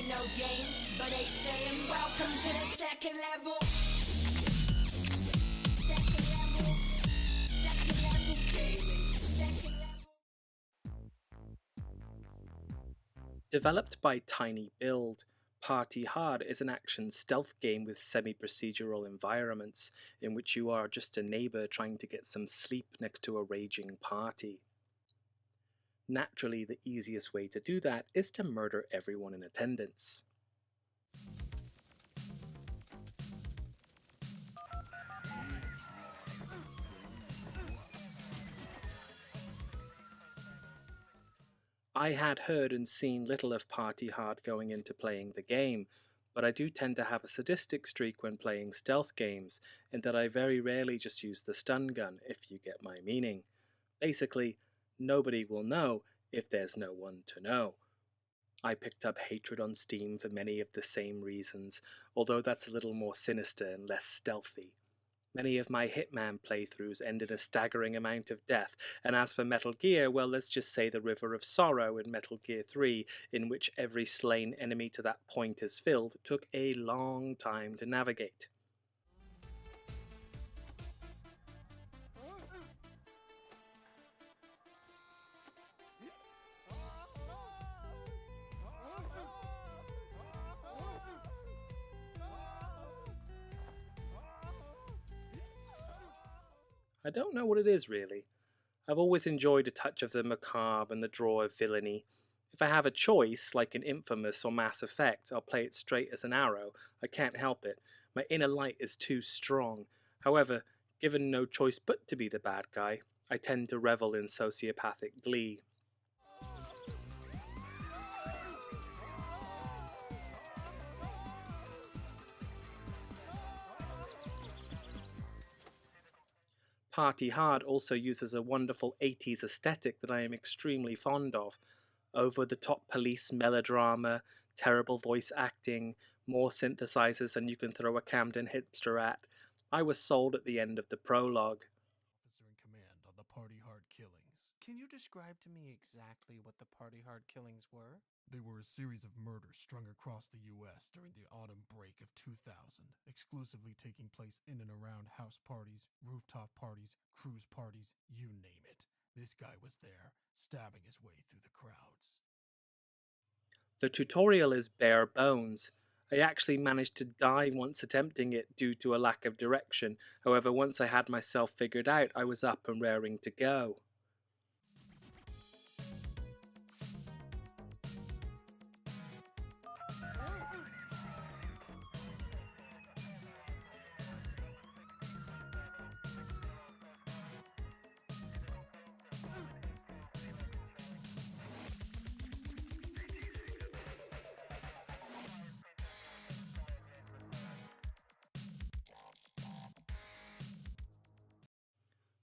ain't no game, but they saying welcome to the second level. Second level. Second level gaming. Second level. Developed by tinyBuild, Party Hard is an action stealth game with semi-procedural environments in which you are just a neighbor trying to get some sleep next to a raging party. Naturally, the easiest way to do that is to murder everyone in attendance. I had heard and seen little of Party Hard going into playing the game, but I do tend to have a sadistic streak when playing stealth games, in that I very rarely just use the stun gun, if you get my meaning. Basically, nobody will know if there's no one to know. I picked up Hatred on Steam for many of the same reasons, although that's a little more sinister and less stealthy. Many of my Hitman playthroughs end in a staggering amount of death, and as for Metal Gear, well, let's just say the River of Sorrow in Metal Gear 3, in which every slain enemy to that point is filled, took a long time to navigate. I don't know what it is, really. I've always enjoyed a touch of the macabre and the draw of villainy. If I have a choice, like in Infamous or Mass Effect, I'll play it straight as an arrow. I can't help it. My inner light is too strong. However, given no choice but to be the bad guy, I tend to revel in sociopathic glee. Party Hard also uses a wonderful 80s aesthetic that I am extremely fond of. Over-the-top police melodrama, terrible voice acting, more synthesizers than you can throw a Camden hipster at. I was sold at the end of the prologue. Officer in command on the Party Hard killings. Can you describe to me exactly what the Party Hard killings were? They were a series of murders strung across the U.S. during the autumn break of 2000, exclusively taking place in and around house parties, rooftop parties, cruise parties, you name it. This guy was there, stabbing his way through the crowds. The tutorial is bare bones. I actually managed to die once attempting it due to a lack of direction. However, once I had myself figured out, I was up and raring to go.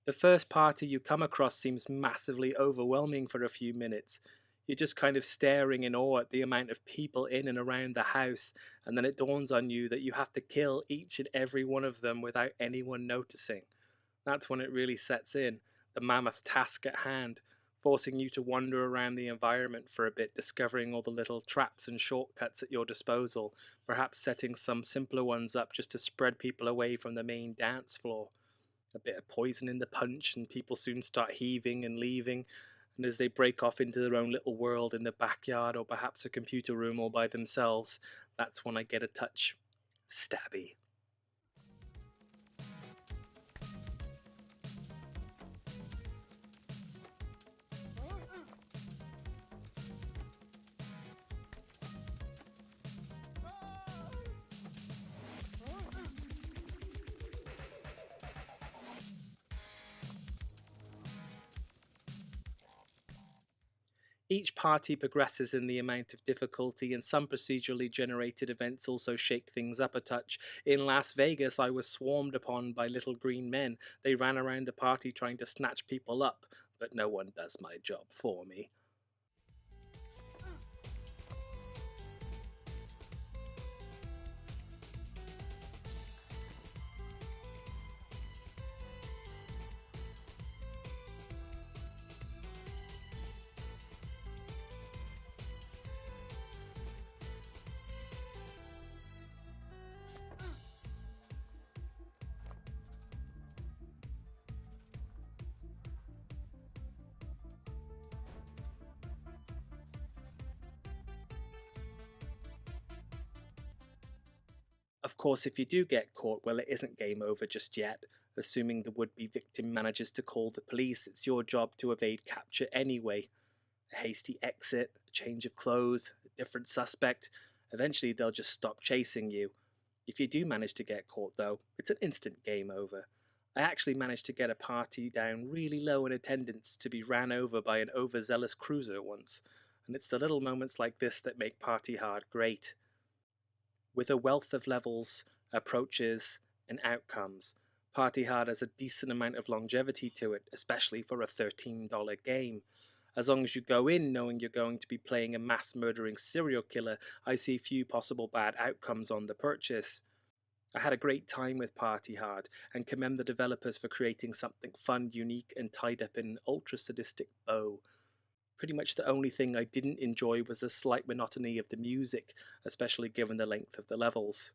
The first party you come across seems massively overwhelming for a few minutes. You're just kind of staring in awe at the amount of people in and around the house, and then it dawns on you that you have to kill each and every one of them without anyone noticing. That's when it really sets in, the mammoth task at hand, forcing you to wander around the environment for a bit, discovering all the little traps and shortcuts at your disposal, perhaps setting some simpler ones up just to spread people away from the main dance floor. A bit of poison in the punch, and people soon start heaving and leaving, and as they break off into their own little world in the backyard or perhaps a computer room all by themselves, that's when I get a touch stabby. Each party progresses in the amount of difficulty, and some procedurally generated events also shake things up a touch. In Las Vegas, I was swarmed upon by little green men. They ran around the party trying to snatch people up, but no one does my job for me. course, if you do get caught, well, it isn't game over just yet. Assuming the would-be victim manages to call the police, it's your job to evade capture anyway. A hasty exit, a change of clothes, a different suspect. Eventually, they'll just stop chasing you. If you do manage to get caught, though, it's an instant game over. I actually managed to get a party down really low in attendance to be ran over by an overzealous cruiser once, and it's the little moments like this that make Party Hard great. With a wealth of levels, approaches, and outcomes, Party Hard has a decent amount of longevity to it, especially for a $13 game. As long as you go in knowing you're going to be playing a mass-murdering serial killer, I see few possible bad outcomes on the purchase. I had a great time with Party Hard, and commend the developers for creating something fun, unique, and tied up in an ultra-sadistic bow. Pretty much the only thing I didn't enjoy was the slight monotony of the music, especially given the length of the levels.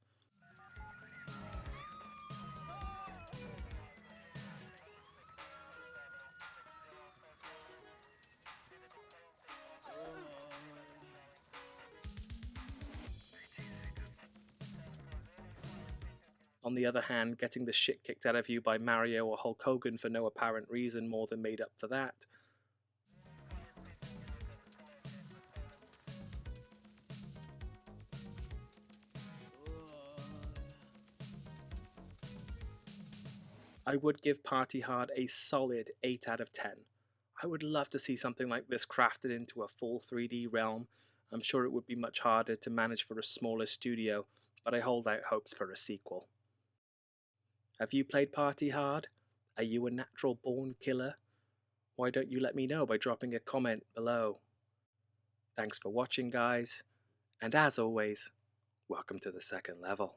On the other hand, getting the shit kicked out of you by Mario or Hulk Hogan for no apparent reason more than made up for that. I would give Party Hard a solid 8 out of 10. I would love to see something like this crafted into a full 3D realm. I'm sure it would be much harder to manage for a smaller studio, but I hold out hopes for a sequel. Have you played Party Hard? Are you a natural born killer? Why don't you let me know by dropping a comment below? Thanks for watching, guys, and as always, welcome to the second level.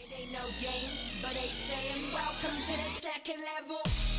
It ain't no game, but they saying welcome to the second level.